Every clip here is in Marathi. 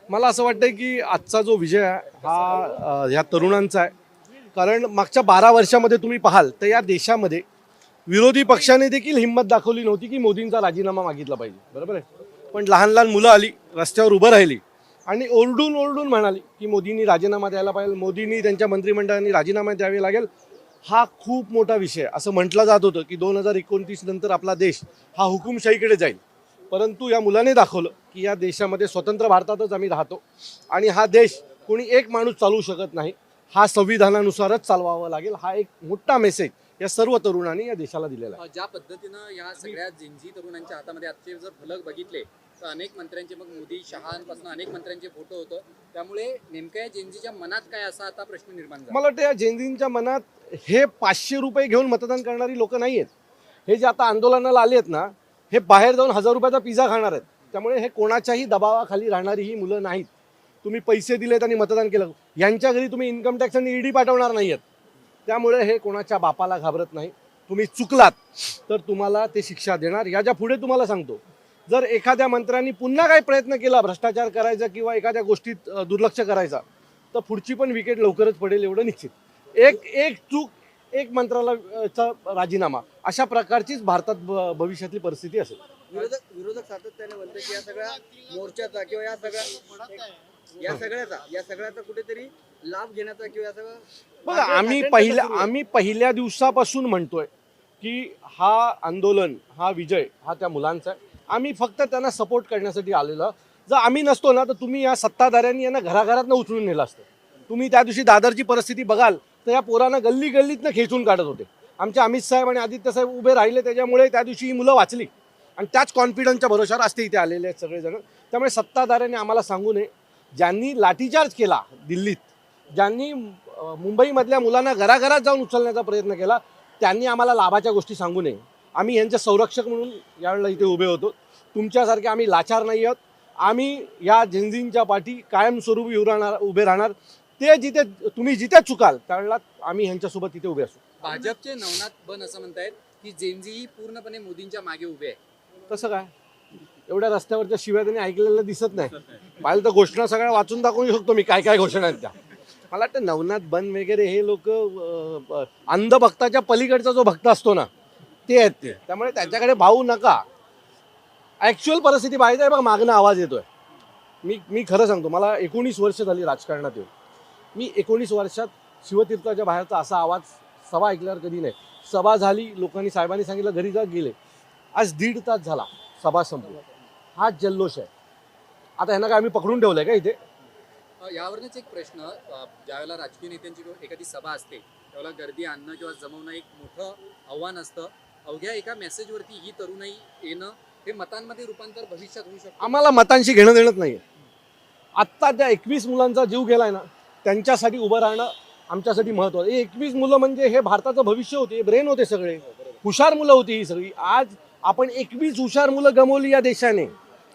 मला असं वाटतं की आजचा जो विजय आहे हा ह्या तरुणांचा आहे. कारण मागच्या 12 वर्षामध्ये तुम्ही पाहाल तर या देशामध्ये विरोधी पक्षाने देखील हिंमत दाखवली नव्हती की मोदींचा राजीनामा मागितला पाहिजे, बरोबर आहे. पण लहान लहान मुलं आली, रस्त्यावर उभं राहिली आणि ओरडून ओरडून म्हणाली की मोदींनी राजीनामा द्यायला पाहिजे, मोदींनी त्यांच्या मंत्रिमंडळाने राजीनामा द्यावे लागेल. हा खूप मोठा विषय. असं म्हटलं जात होतं की 2029 नंतर आपला देश हा हुकुमशाहीकडे जाईल. परंतु या मुलाने दाखवलं की या देशामध्ये स्वतंत्र भारतातच आम्ही राहतो आणि हा देश कोणी एक माणूस चालवू शकत नाही, हा संविधानानुसारच चालवावा लागेल. हा एक मोठा मेसेज या सर्व तरुणांनी या देशाला दिलेला आहे. ज्या पद्धतीनं या सगळ्या जेनझी तरुणांच्या हातामध्ये आजचे जर फलक बघितले तर अनेक मंत्र्यांचे, मग मोदी शहांपासून अनेक मंत्र्यांचे फोटो होतं, त्यामुळे नेमक्या या जेनझीच्या मनात काय असा आता प्रश्न निर्माण झाला. मला वाटतं या जेनझींच्या मनात हे 500 रुपये घेऊन मतदान करणारी लोक नाही आहेत. हे जे आता आंदोलनाला आले आहेत ना, हे बाहेर जाऊन 1000 रुपयाचा पिझ्झा खाणार आहेत. त्यामुळे हे कोणाच्याही दबावाखाली राहणारी ही मुलं नाहीत. तुम्ही पैसे दिलेत आणि मतदान केलं, यांच्या घरी तुम्ही इन्कम टॅक्स आणि ईडी पाठवणार नाही आहेत. त्यामुळे हे कोणाच्या बापाला घाबरत नाही. तुम्ही चुकलात तर तुम्हाला ते शिक्षा देणार. याच्या पुढे तुम्हाला सांगतो, जर एखाद्या मंत्र्यांनी पुन्हा काही प्रयत्न केला भ्रष्टाचार करायचा किंवा एखाद्या गोष्टीत दुर्लक्ष करायचा, तर पुढची पण विकेट लवकरच पडेल एवढं निश्चित. एक चूक, एक मंत्राला राजीनामा, अशा प्रकारचीच भारतात भविष्यातली परिस्थिती असेल. विरोधक सातत्याने म्हणते की या सगळ्या मोर्चाचा किंवा या सगळ्याचा कुठेतरी लाभ घेण्याचा किंवा या सगळं बघा, आम्ही पहिल्या दिवसापासून म्हणतोय की हा आंदोलन, हा विजय हा त्या मुलांचा आहे. आम्ही फक्त त्यांना सपोर्ट करण्यासाठी आलेलो. जर आम्ही नसतो ना तर तुम्ही या सत्ताधाऱ्यांनी यांना घराघरातनं उचलून नेलं असतं. तुम्ही त्या दिवशी दादरची परिस्थिती बघाल तर या पोरांना गल्ली गल्लीतनं खेचून काढत होते. आमचे अमित साहेब आणि आदित्य साहेब उभे राहिले, त्याच्यामुळे त्या दिवशी ही मुलं वाचली आणि त्याच कॉन्फिडन्सच्या भरोशावर असते इथे आलेले आहेत सगळेजण. त्यामुळे सत्ताधाऱ्यांनी आम्हाला सांगू नये, ज्यांनी लाठीचार्ज केला दिल्लीत, ज्यांनी मुंबईमधल्या मुलांना घराघरात जाऊन उचलण्याचा प्रयत्न केला, त्यांनी आम्हाला लाभाच्या गोष्टी सांगू नये. आम्ही यांचे संरक्षक म्हणून यावेळेला इथे उभे होतो. तुमच्यासारखे आम्ही लाचार नाही आहोत. आम्ही या जेनझींच्या पाठी कायमस्वरूपी उभे राहणार. तुम्ही जिथे चुकाल त्यावेळेला आम्ही ह्यांच्यासोबत तिथे उभे असू. भाजपचे नवनाथ बन असं म्हणतायत की जेनझी ही पूर्णपणे मोदींच्या मागे उभे आहे. कसं काय? एवढ्या रस्त्यावरच्या शिव्या त्यांनी ऐकलेलं दिसत नाही. पाहिलं तर घोषणा सगळ्या वाचून दाखवू शकतो मी, काय काय घोषणा आहेत त्या. मला वाटतं नवनाथ बन वगैरे हे लोक अंधभक्ताच्या पलीकडचा जो भक्त असतो ना, ते आहेत ते. त्यामुळे त्याच्याकडे भाऊ नका. ॲक्च्युअल परिस्थिती पाहिजे आहे. बघा, मागणं आवाज येतोय. मी खरं सांगतो, मला 19 वर्ष झाली राजकारणात येऊन. मी 19 वर्षात शिवतीर्थाच्या बाहेरचा असा आवाज सभा ऐकल्यावर कधी नाही. सभा झाली, लोकांनी, साहेबांनी सांगितलं घरी जा, गेले. आज 1.5 तास झाला सभा संपली. हा जल्लोष आहे. आता ह्यांना काय आम्ही पकडून ठेवलंय का इथे? यावरच एक प्रश्न, ज्यावेळेला राजकीय नेत्यांची एखादी सभा असते त्यावेळेला गर्दी आणणं किंवा जमवणं एक मोठं आव्हान असतं. अवघ्या एका मेसेजवरती ही तरुणाई येणं, हे मतांमध्ये रूपांतर भविष्यात होऊ शकतं. आम्हाला मतांशी घेणं देणंच नाही. आत्ता त्या 21 मुलांचा जीव गेलाय ना, त्यांच्यासाठी उभं राहणं आमच्यासाठी महत्त्वाचं. 21 मुलं म्हणजे हे भारताचं भविष्य होते, ब्रेन होते, सगळे हुशार मुलं होती ही सगळी. आज आपण 21 हुशार मुलं गमावली या देशाने.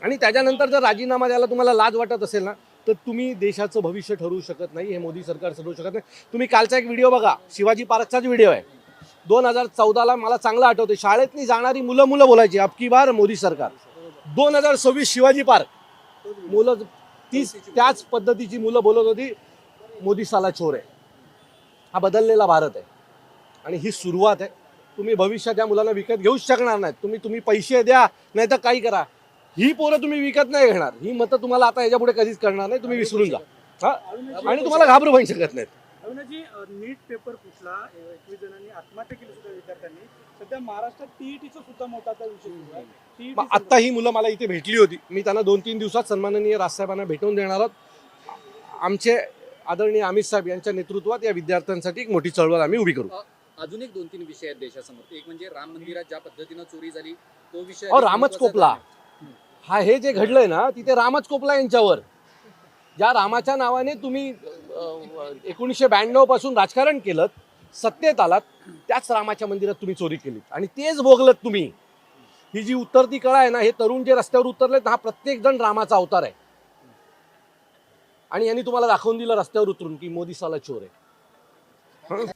आणि त्याच्यानंतर जर राजीनामा द्यायला तुम्हाला लाज वाटत असेल ना, तर तुम्ही देशाचं भविष्य ठरवू शकत नाही. हे मोदी सरकार ठरवू शकत नाही. तुम्ही कालचा एक व्हिडिओ बघा, शिवाजी पार्कचाच व्हिडिओ आहे. 2014ला मला चांगलं आठवते, शाळेतनी जाणारी मुलं बोलायची अब की बार मोदी सरकार. 2026 शिवाजी पार्क मुलं त्याच पद्धतीची मुलं बोलत होती, मोदी साला चोर आहे. हा बदललेला भारत आहे आणि ही सुरुवात आहे. तुम्ही भविष्यात या मुलांना विकत घेऊच शकणार नाहीत. तुम्ही पैसे द्या, नाही तर काही करा. ही पोरं तुम्ही विकत नाही घेणार. ही मतं तुम्हाला आता याच्यापुढे कधीच करणार नाही. तुम्ही विसरून जा. आणि तुम्हाला घाबरू पण शकत नाहीत. अविनाशजी, नीट पेपर फुटला, 21 जणांनी आत्महत्या केली सुद्धा विद्यार्थ्यांनी. सध्या महाराष्ट्रात टीईटीचा सुद्धा मोठा विषय सुरू आहे. आत्ता ही मुलं मला इथे भेटली होती. मी त्यांना 2-3 दिवसात सन्माननीय राजसाहेबांना भेटून देणार आहोत. आमचे आदरणीय अमित साहेब यांच्या नेतृत्वात या विद्यार्थ्यांसाठी एक मोठी चळवळ आम्ही उभी करू. अजून एक 2-3 विषय आहेत देशासमोर. एक म्हणजे राम मंदिरात ज्या पद्धतीनं चोरी झाली तो विषय. रामच कोपला. हे जे घडलंय ना, तिथे रामच कोपला यांच्यावर. ज्या रामाच्या नावाने तुम्ही 1992 पासून राजकारण केलं, सत्तेत आलात, त्याच रामाच्या मंदिरात तुम्ही चोरी केली आणि तेच भोगलत तुम्ही. ही जी उतरती कळा आहे ना, हे तरुण जे रस्त्यावर उतरलेत, हा प्रत्येक जण रामाचा अवतार आहे. आणि यांनी तुम्हाला दाखवून दिलं रस्त्यावर उतरून की मोदी साला चोर आहे.